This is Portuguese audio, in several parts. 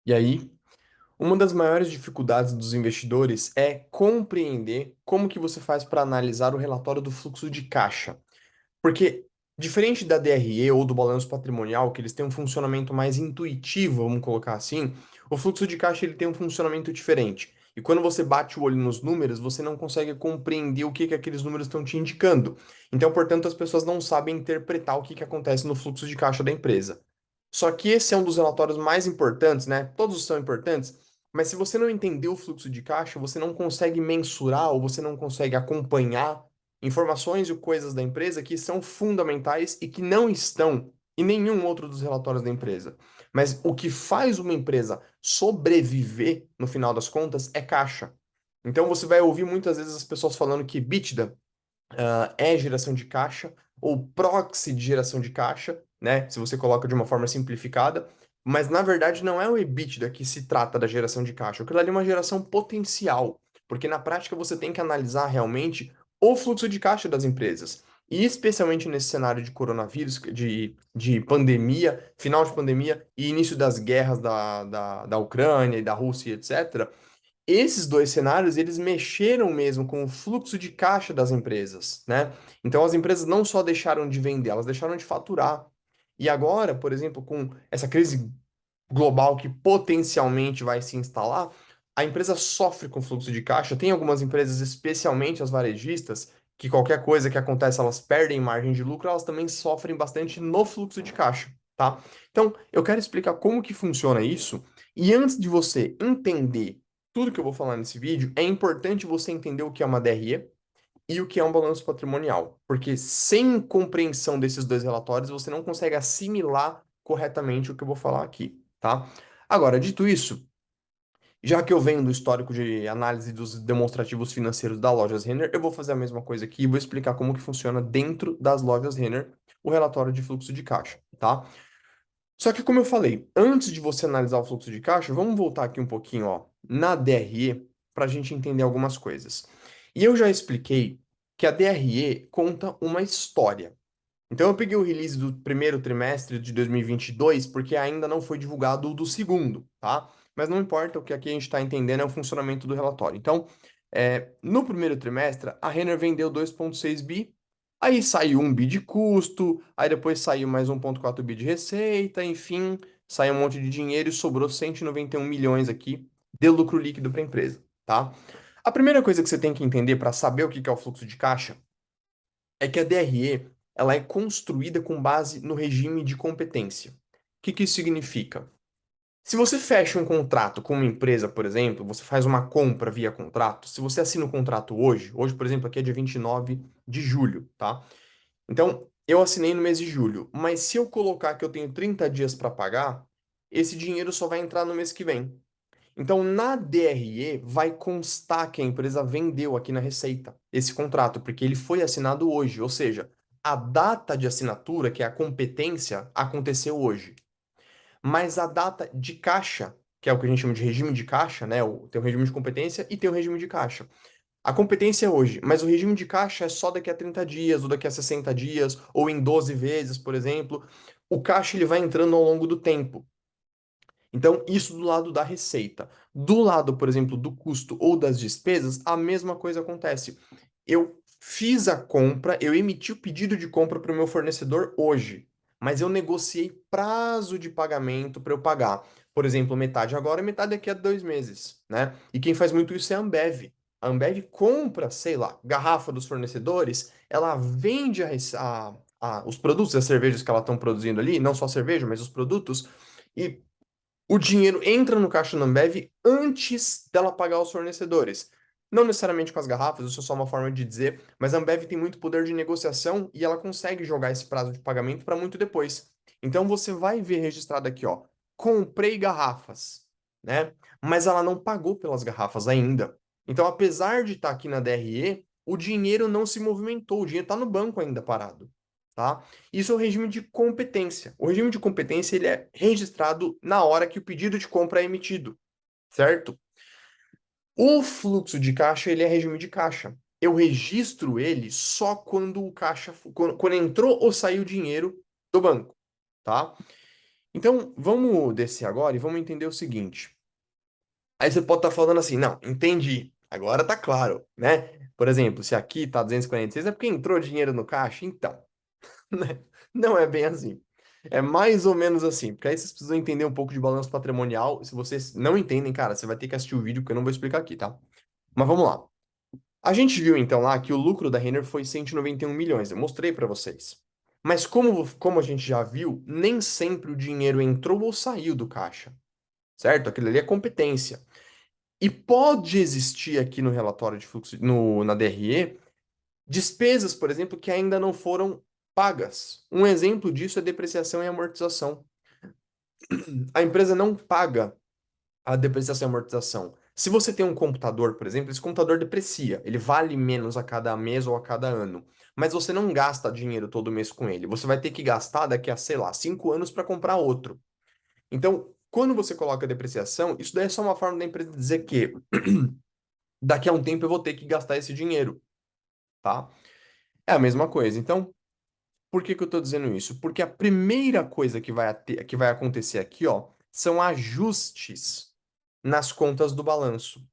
E aí, uma das maiores dificuldades dos investidores é compreender como que você faz para analisar o relatório do fluxo de caixa. Porque, diferente da DRE ou do balanço patrimonial, que eles têm um funcionamento mais intuitivo, vamos colocar assim, o fluxo de caixa ele tem um funcionamento diferente. E quando você bate o olho nos números, você não consegue compreender o que que aqueles números estão te indicando. Então, portanto, as pessoas não sabem interpretar o que que acontece no fluxo de caixa da empresa. Só que esse é um dos relatórios mais importantes, né? Todos são importantes, mas se você não entender o fluxo de caixa, você não consegue mensurar ou você não consegue acompanhar informações e coisas da empresa que são fundamentais e que não estão em nenhum outro dos relatórios da empresa. Mas o que faz uma empresa sobreviver, no final das contas, é caixa. Então você vai ouvir muitas vezes as pessoas falando que EBITDA é geração de caixa ou proxy de geração de caixa, né? Se você coloca de uma forma simplificada, mas na verdade não é o EBITDA que se trata da geração de caixa, aquilo ali é uma geração potencial, porque na prática você tem que analisar realmente o fluxo de caixa das empresas. E especialmente nesse cenário de coronavírus, de pandemia, final de pandemia e início das guerras da Ucrânia e da Rússia, etc. Esses dois cenários, eles mexeram mesmo com o fluxo de caixa das empresas, né? Então as empresas não só deixaram de vender, elas deixaram de faturar. E agora, por exemplo, com essa crise global que potencialmente vai se instalar, a empresa sofre com fluxo de caixa. Tem algumas empresas, especialmente as varejistas, que qualquer coisa que acontece, elas perdem margem de lucro, elas também sofrem bastante no fluxo de caixa, tá? Então, eu quero explicar como que funciona isso. E antes de você entender tudo que eu vou falar nesse vídeo, é importante você entender o que é uma DRE e o que é um balanço patrimonial, porque sem compreensão desses dois relatórios, você não consegue assimilar corretamente o que eu vou falar aqui, tá? Agora, dito isso, já que eu venho do histórico de análise dos demonstrativos financeiros da Lojas Renner, eu vou fazer a mesma coisa aqui e vou explicar como que funciona dentro das Lojas Renner o relatório de fluxo de caixa, tá? Só que como eu falei, antes de você analisar o fluxo de caixa, vamos voltar aqui um pouquinho, ó, na DRE para a gente entender algumas coisas. E eu já expliquei que a DRE conta uma história. Então eu peguei o release do primeiro trimestre de 2022 porque ainda não foi divulgado o do segundo, tá? Mas não importa, o que aqui a gente está entendendo é o funcionamento do relatório. Então, no primeiro trimestre, a Renner vendeu 2,6 bi, aí saiu 1 bi de custo, aí depois saiu mais 1,4 bi de receita, enfim, saiu um monte de dinheiro e sobrou 191 milhões aqui de lucro líquido para a empresa, tá? A primeira coisa que você tem que entender para saber o que que é o fluxo de caixa é que a DRE ela é construída com base no regime de competência. O que que isso significa? Se você fecha um contrato com uma empresa, por exemplo, você faz uma compra via contrato, se você assina o contrato hoje, por exemplo, aqui é dia 29 de julho, tá? Então, eu assinei no mês de julho, mas se eu colocar que eu tenho 30 dias para pagar, esse dinheiro só vai entrar no mês que vem. Então, na DRE, vai constar que a empresa vendeu aqui na Receita esse contrato, porque ele foi assinado hoje, ou seja, a data de assinatura, que é a competência, aconteceu hoje. Mas a data de caixa, que é o que a gente chama de regime de caixa, né? Tem o regime de competência e tem o regime de caixa. A competência é hoje, mas o regime de caixa é só daqui a 30 dias, ou daqui a 60 dias, ou em 12 vezes, por exemplo. O caixa ele vai entrando ao longo do tempo. Então, isso do lado da receita. Do lado, por exemplo, do custo ou das despesas, a mesma coisa acontece. Eu fiz a compra, eu emiti o pedido de compra para o meu fornecedor hoje, mas eu negociei prazo de pagamento para eu pagar. Por exemplo, metade agora e metade daqui a 2 meses, né? E quem faz muito isso é a Ambev. A Ambev compra, sei lá, garrafa dos fornecedores, ela vende os produtos, as cervejas que ela estão produzindo ali, não só a cerveja, mas os produtos, e o dinheiro entra no caixa da Ambev antes dela pagar os fornecedores. Não necessariamente com as garrafas, isso é só uma forma de dizer, mas a Ambev tem muito poder de negociação e ela consegue jogar esse prazo de pagamento para muito depois. Então você vai ver registrado aqui, ó, comprei garrafas, né? Mas ela não pagou pelas garrafas ainda. Então, apesar de estar aqui na DRE, o dinheiro não se movimentou, o dinheiro está no banco ainda parado, tá? Isso é o regime de competência. O regime de competência ele é registrado na hora que o pedido de compra é emitido, certo? O fluxo de caixa ele é regime de caixa. Eu registro ele só quando o caixa, quando entrou ou saiu dinheiro do banco, tá? Então, vamos descer agora e vamos entender o seguinte. Aí você pode estar falando assim, não, entendi, agora tá claro, né? Por exemplo, se aqui tá 246 é porque entrou dinheiro no caixa? Então, né? Não é bem assim. É mais ou menos assim, porque aí vocês precisam entender um pouco de balanço patrimonial. Se vocês não entendem, cara, você vai ter que assistir o vídeo, porque eu não vou explicar aqui, tá? Mas vamos lá. A gente viu então lá que o lucro da Renner foi 191 milhões, eu mostrei para vocês. Mas como a gente já viu, nem sempre o dinheiro entrou ou saiu do caixa, certo? Aquilo ali é competência. E pode existir aqui no relatório de fluxo, na DRE, despesas, por exemplo, que ainda não foram pagas. Um exemplo disso é depreciação e amortização. A empresa não paga a depreciação e amortização. Se você tem um computador, por exemplo, esse computador deprecia, ele vale menos a cada mês ou a cada ano. Mas você não gasta dinheiro todo mês com ele. Você vai ter que gastar daqui a, sei lá, 5 anos para comprar outro. Então, quando você coloca depreciação, isso daí é só uma forma da empresa dizer que daqui a um tempo eu vou ter que gastar esse dinheiro, tá? É a mesma coisa. Então, por que que eu estou dizendo isso? Porque a primeira coisa que vai acontecer aqui, ó, são ajustes nas contas do balanço,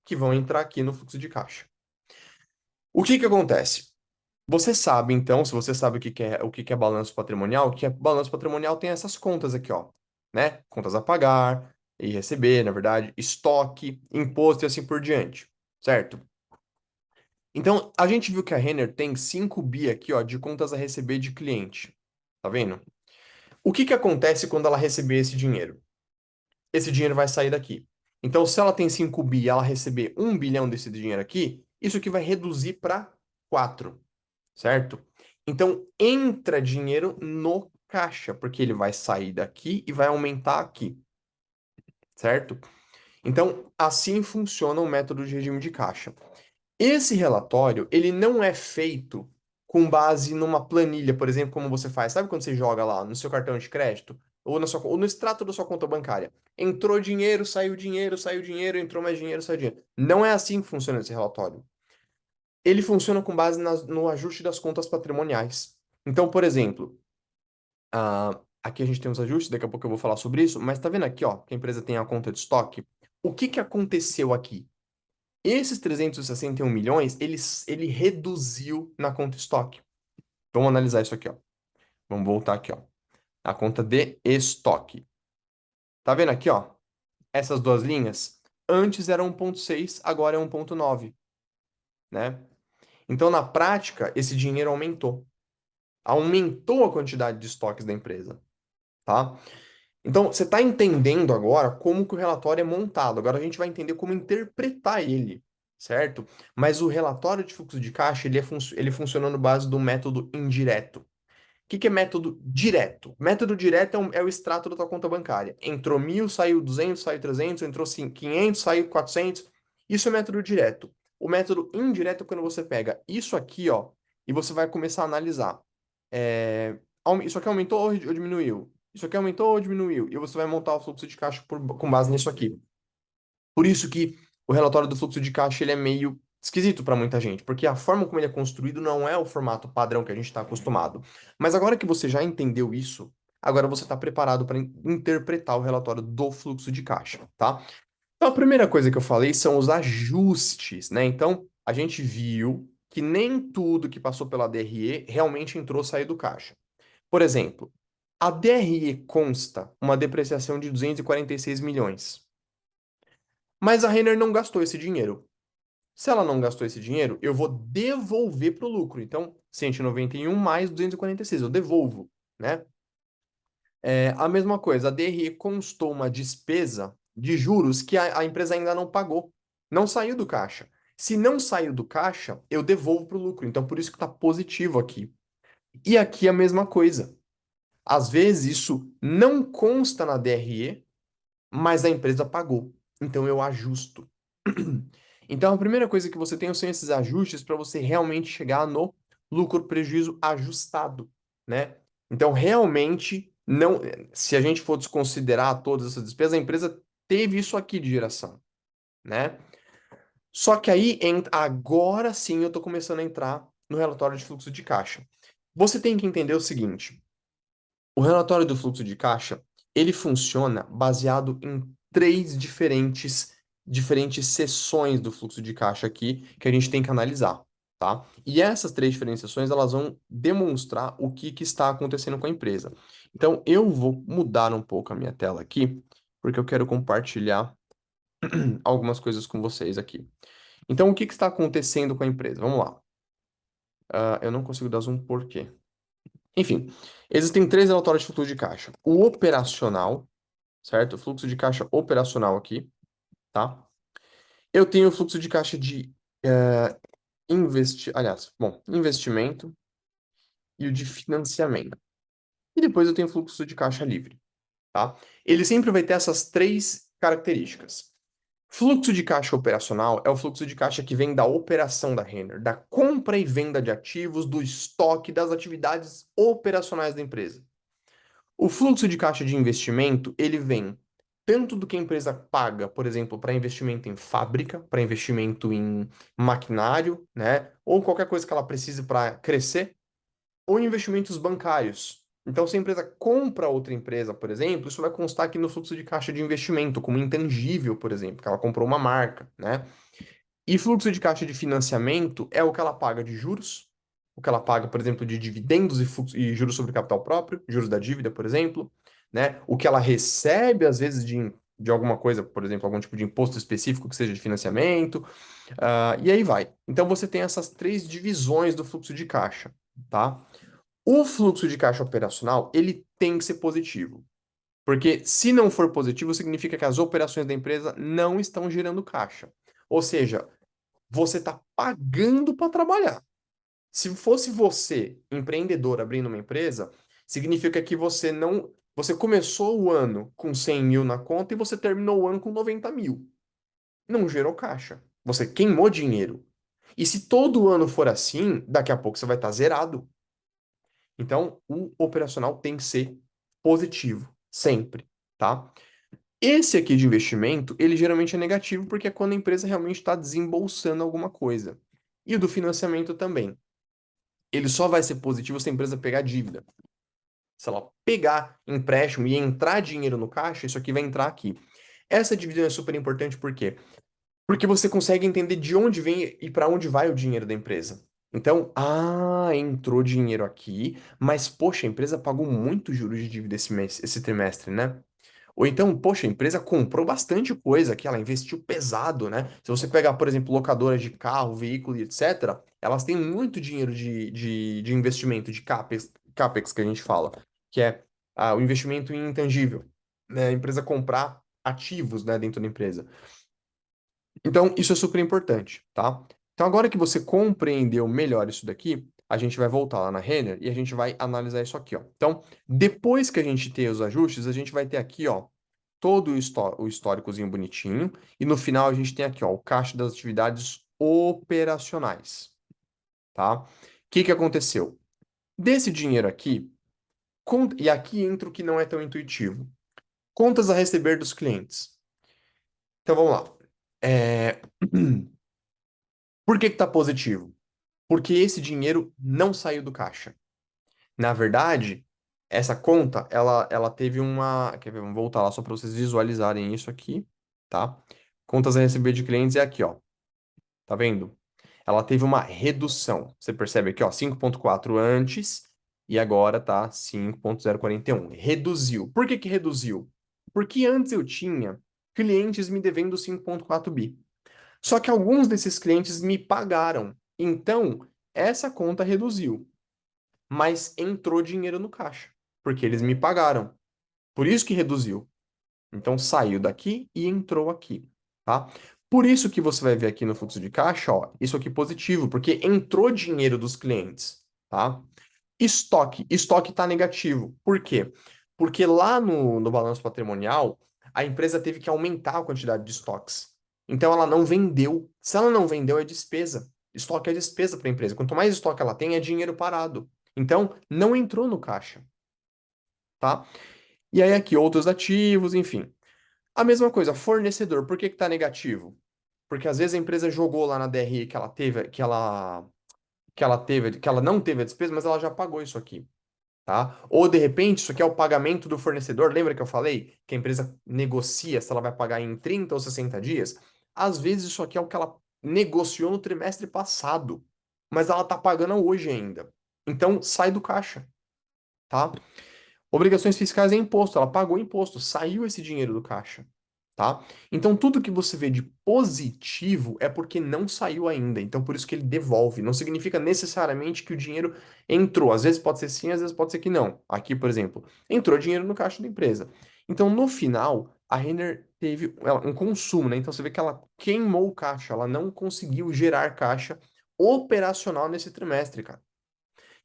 que vão entrar aqui no fluxo de caixa. O que que acontece? Você sabe, então, se você sabe o que que é balanço patrimonial, que balanço patrimonial tem essas contas aqui, ó, né? Contas a pagar e receber, na verdade, estoque, imposto e assim por diante, certo? Então, a gente viu que a Renner tem 5 bi aqui, ó, de contas a receber de cliente. Tá vendo? O que que acontece quando ela receber esse dinheiro? Esse dinheiro vai sair daqui. Então, se ela tem 5 bi e ela receber 1 bilhão desse dinheiro aqui, isso aqui vai reduzir para 4, certo? Então, entra dinheiro no caixa, porque ele vai sair daqui e vai aumentar aqui, certo? Então, assim funciona o método de regime de caixa. Esse relatório, ele não é feito com base numa planilha, por exemplo, como você faz. Sabe quando você joga lá no seu cartão de crédito ou no extrato da sua conta bancária? Entrou dinheiro, saiu dinheiro, entrou mais dinheiro, saiu dinheiro. Não é assim que funciona esse relatório. Ele funciona com base no ajuste das contas patrimoniais. Então, por exemplo, aqui a gente tem os ajustes, daqui a pouco eu vou falar sobre isso, mas tá vendo aqui, ó, que a empresa tem a conta de estoque? O que que aconteceu aqui? Esses 361 milhões, ele reduziu na conta estoque. Vamos analisar isso aqui, ó. Vamos voltar aqui, ó. A conta de estoque. Tá vendo aqui, ó? Essas duas linhas? Antes era 1,6, agora é 1,9, né? Então, na prática, esse dinheiro aumentou. Aumentou a quantidade de estoques da empresa, tá? Então, você está entendendo agora como que o relatório é montado. Agora a gente vai entender como interpretar ele, certo? Mas o relatório de fluxo de caixa, ele funciona no base do método indireto. O que que é método direto? Método direto é o extrato da tua conta bancária. Entrou 1.000, saiu 200, saiu 300, entrou 500, saiu 400. Isso é método direto. O método indireto é quando você pega isso aqui, ó, e você vai começar a analisar. Isso aqui aumentou ou diminuiu? Isso aqui aumentou ou diminuiu? E você vai montar o fluxo de caixa com base nisso aqui. Por isso que o relatório do fluxo de caixa ele é meio esquisito para muita gente, porque a forma como ele é construído não é o formato padrão que a gente está acostumado. Mas agora que você já entendeu isso, agora você está preparado para interpretar o relatório do fluxo de caixa, tá? Então, a primeira coisa que eu falei são os ajustes, né? Então, a gente viu que nem tudo que passou pela DRE realmente entrou ou saiu do caixa. Por exemplo, a DRE consta uma depreciação de 246 milhões, mas a Renner não gastou esse dinheiro. Se ela não gastou esse dinheiro, eu vou devolver para o lucro. Então, 191 mais 246, eu devolvo, né? A mesma coisa, a DRE constou uma despesa de juros que a empresa ainda não pagou, não saiu do caixa. Se não saiu do caixa, eu devolvo para o lucro. Então, por isso que está positivo aqui. E aqui a mesma coisa. Às vezes isso não consta na DRE, mas a empresa pagou. Então eu ajusto. Então a primeira coisa que você tem são esses ajustes para você realmente chegar no lucro-prejuízo ajustado, né? Então realmente não, se a gente for desconsiderar todas essas despesas, a empresa teve isso aqui de geração, né? Só que aí agora sim eu estou começando a entrar no relatório de fluxo de caixa. Você tem que entender o seguinte: O relatório do fluxo de caixa, ele funciona baseado em três diferentes seções do fluxo de caixa aqui que a gente tem que analisar, tá? E essas três diferentes seções, elas vão demonstrar o que está acontecendo com a empresa. Então, eu vou mudar um pouco a minha tela aqui, porque eu quero compartilhar algumas coisas com vocês aqui. Então, o que está acontecendo com a empresa? Vamos lá. Eu não consigo dar zoom por quê? Enfim, existem três relatórios de fluxo de caixa. O operacional, certo? O fluxo de caixa operacional aqui, tá? Eu tenho o fluxo de caixa de investimento e o de financiamento. E depois eu tenho o fluxo de caixa livre, tá? Ele sempre vai ter essas três características. Fluxo de caixa operacional é o fluxo de caixa que vem da operação da Renner, da compra e venda de ativos, do estoque, das atividades operacionais da empresa. O fluxo de caixa de investimento, ele vem tanto do que a empresa paga, por exemplo, para investimento em fábrica, para investimento em maquinário, né, ou qualquer coisa que ela precise para crescer, ou investimentos bancários. Então, se a empresa compra outra empresa, por exemplo, isso vai constar aqui no fluxo de caixa de investimento, como intangível, por exemplo, que ela comprou uma marca, né? E fluxo de caixa de financiamento é o que ela paga de juros, o que ela paga, por exemplo, de dividendos e juros sobre capital próprio, juros da dívida, por exemplo, né? O que ela recebe, às vezes, de alguma coisa, por exemplo, algum tipo de imposto específico que seja de financiamento, e aí vai. Então você tem essas três divisões do fluxo de caixa, tá? O fluxo de caixa operacional, ele tem que ser positivo. Porque se não for positivo, significa que as operações da empresa não estão gerando caixa. Ou seja, você está pagando para trabalhar. Se fosse você, empreendedor, abrindo uma empresa, significa que você não. Você começou o ano com 100 mil na conta e você terminou o ano com 90 mil. Não gerou caixa. Você queimou dinheiro. E se todo ano for assim, daqui a pouco você vai estar zerado. Então, o operacional tem que ser positivo, sempre, tá? Esse aqui de investimento, ele geralmente é negativo porque é quando a empresa realmente está desembolsando alguma coisa. E o do financiamento também. Ele só vai ser positivo se a empresa pegar dívida. Se ela pegar empréstimo e entrar dinheiro no caixa, isso aqui vai entrar aqui. Essa divisão é super importante por quê? Porque você consegue entender de onde vem e para onde vai o dinheiro da empresa. Então, entrou dinheiro aqui, mas poxa, a empresa pagou muito juros de dívida esse mês, esse trimestre, né? Ou então, poxa, a empresa comprou bastante coisa que ela investiu pesado, né? Se você pegar, por exemplo, locadoras de carro, veículo e etc., elas têm muito dinheiro de investimento, de CAPEX que a gente fala, que é o investimento em intangível, né? A empresa comprar ativos, né, dentro da empresa. Então, isso é super importante, tá? Então, agora que você compreendeu melhor isso daqui, a gente vai voltar lá na Renner e a gente vai analisar isso aqui, ó. Então, depois que a gente ter os ajustes, a gente vai ter aqui, ó, todo o históricozinho bonitinho, e no final a gente tem aqui, ó, o caixa das atividades operacionais, tá? O que que aconteceu? Desse dinheiro aqui, e aqui entra o que não é tão intuitivo. Contas a receber dos clientes. Então, vamos lá. É... Por que que tá positivo? Porque esse dinheiro não saiu do caixa. Na verdade, essa conta, ela teve uma. Quer ver? Vamos voltar lá só para vocês visualizarem isso aqui, tá? Contas a receber de clientes é aqui, ó. Tá vendo? Ela teve uma redução. Você percebe aqui, ó, 5,4 antes e agora tá 5,041. Reduziu. Por que que reduziu? Porque antes eu tinha clientes me devendo 5,4 bi. Só que alguns desses clientes me pagaram. Então, essa conta reduziu, mas entrou dinheiro no caixa, porque eles me pagaram. Por isso que reduziu. Então saiu daqui e entrou aqui, tá? Por isso que você vai ver aqui no fluxo de caixa, ó, isso aqui positivo, porque entrou dinheiro dos clientes, tá? Estoque está negativo. Por quê? Porque lá no balanço patrimonial, a empresa teve que aumentar a quantidade de estoques. Então ela não vendeu. Se ela não vendeu, é despesa. Estoque é despesa para a empresa. Quanto mais estoque ela tem, é dinheiro parado. Então, não entrou no caixa, tá? E aí aqui, outros ativos, enfim. A mesma coisa, fornecedor, por que que tá negativo? Porque às vezes a empresa jogou lá na DRE que ela teve, que ela não teve a despesa, mas ela já pagou isso aqui. tá? Ou de repente, isso aqui é o pagamento do fornecedor. Lembra que eu falei que a empresa negocia se ela vai pagar em 30 ou 60 dias? Às vezes isso aqui é o que ela negociou no trimestre passado, mas ela tá pagando hoje ainda. Então sai do caixa, tá? Obrigações fiscais é imposto, ela pagou imposto, saiu esse dinheiro do caixa, tá? Então tudo que você vê de positivo é porque não saiu ainda, então por isso que ele devolve. Não significa necessariamente que o dinheiro entrou. Às vezes pode ser sim, às vezes pode ser que não. Aqui, por exemplo, entrou dinheiro no caixa da empresa. Então no final, a Renner teve um consumo, né? Então você vê que ela queimou o caixa, ela não conseguiu gerar caixa operacional nesse trimestre, cara.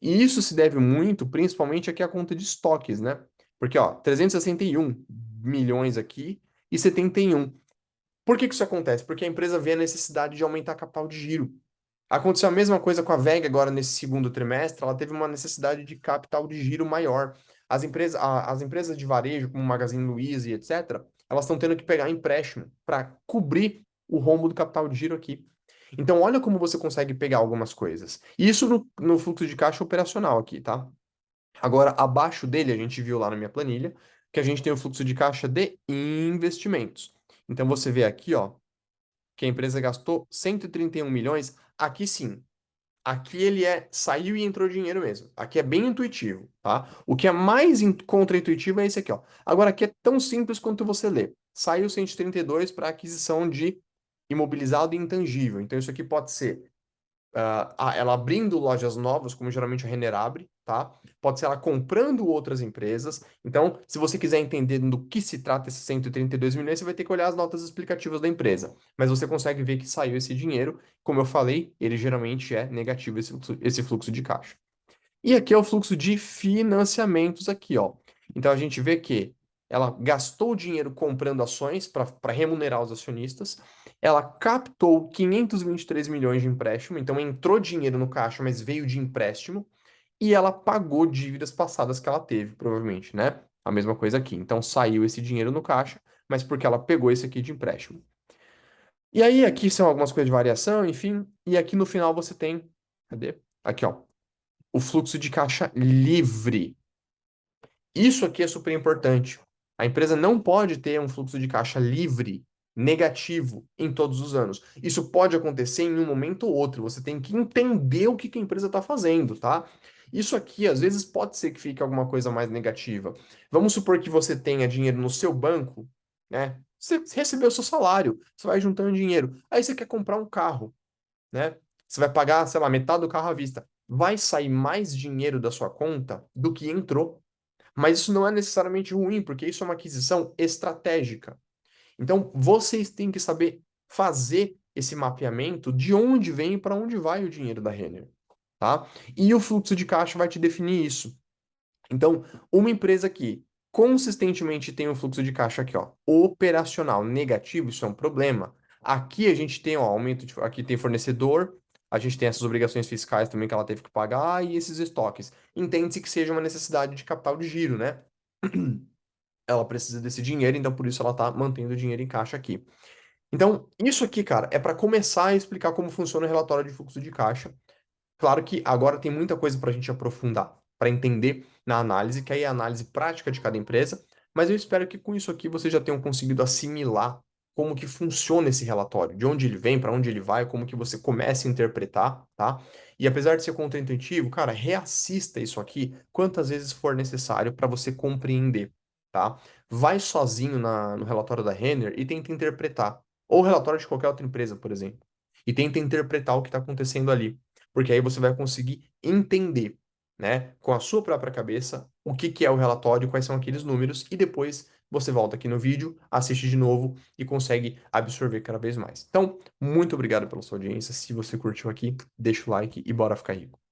E isso se deve muito, principalmente aqui à conta de estoques, né? Porque, ó, 361 milhões aqui e 71. Por que que isso acontece? Porque a empresa vê a necessidade de aumentar capital de giro. Aconteceu a mesma coisa com a VEG agora nesse segundo trimestre, ela teve uma necessidade de capital de giro maior. As empresas de varejo, como Magazine Luiza e etc., elas estão tendo que pegar empréstimo para cobrir o rombo do capital de giro aqui. Então, olha como você consegue pegar algumas coisas. Isso no fluxo de caixa operacional aqui, tá? Agora, abaixo dele, a gente viu lá na minha planilha, que a gente tem o fluxo de caixa de investimentos. Então, você vê aqui, ó, que a empresa gastou 131 milhões. Aqui sim, aqui ele saiu e entrou dinheiro mesmo. Aqui é bem intuitivo, tá? O que é mais contra-intuitivo é esse aqui, ó. Agora, aqui é tão simples quanto você lê. Saiu 132 para aquisição de imobilizado e intangível. Então, isso aqui pode ser ela abrindo lojas novas, como geralmente a Renner abre, tá? Pode ser ela comprando outras empresas. Então, se você quiser entender do que se trata esses 132 milhões, você vai ter que olhar as notas explicativas da empresa. Mas você consegue ver que saiu esse dinheiro. Como eu falei, ele geralmente é negativo esse fluxo de caixa. E aqui é o fluxo de financiamentos aqui, ó. Então a gente vê que ela gastou dinheiro comprando ações para remunerar os acionistas, ela captou 523 milhões de empréstimo, então entrou dinheiro no caixa, mas veio de empréstimo, e ela pagou dívidas passadas que ela teve, provavelmente, né? A mesma coisa aqui. Então saiu esse dinheiro no caixa, mas porque ela pegou esse aqui de empréstimo. E aí aqui são algumas coisas de variação, enfim, e aqui no final você tem, cadê? Aqui, ó, o fluxo de caixa livre. Isso aqui é super importante. A empresa não pode ter um fluxo de caixa livre negativo em todos os anos. Isso pode acontecer em um momento ou outro. Você tem que entender o que que a empresa está fazendo, tá? Isso aqui, às vezes, pode ser que fique alguma coisa mais negativa. Vamos supor que você tenha dinheiro no seu banco, né? Você recebeu o seu salário, você vai juntando dinheiro. Aí você quer comprar um carro, né? Você vai pagar, sei lá, metade do carro à vista. Vai sair mais dinheiro da sua conta do que entrou. Mas isso não é necessariamente ruim, porque isso é uma aquisição estratégica. Então, vocês têm que saber fazer esse mapeamento de onde vem e para onde vai o dinheiro da Renner, tá? E o fluxo de caixa vai te definir isso. Então, uma empresa que consistentemente tem um fluxo de caixa aqui, ó, operacional negativo, isso é um problema. Aqui a gente tem, ó, aumento de, aqui tem fornecedor, a gente tem essas obrigações fiscais também que ela teve que pagar e esses estoques. Entende-se que seja uma necessidade de capital de giro, né? Ela precisa desse dinheiro, então por isso ela tá mantendo o dinheiro em caixa aqui. Então, isso aqui, cara, é para começar a explicar como funciona o relatório de fluxo de caixa. Claro que agora tem muita coisa para a gente aprofundar, para entender na análise, que aí é a análise prática de cada empresa, mas eu espero que com isso aqui vocês já tenham conseguido assimilar como que funciona esse relatório, de onde ele vem, para onde ele vai, como que você começa a interpretar, tá? E apesar de ser contraintuitivo, cara, reassista isso aqui quantas vezes for necessário para você compreender, tá? Vai sozinho no relatório da Renner e tenta interpretar, ou o relatório de qualquer outra empresa, por exemplo, e tenta interpretar o que está acontecendo ali porque aí você vai conseguir entender, né, com a sua própria cabeça, o que que é o relatório, quais são aqueles números, e depois você volta aqui no vídeo, assiste de novo e consegue absorver cada vez mais. Então, muito obrigado pela sua audiência. Se você curtiu aqui, deixa o like e bora ficar rico.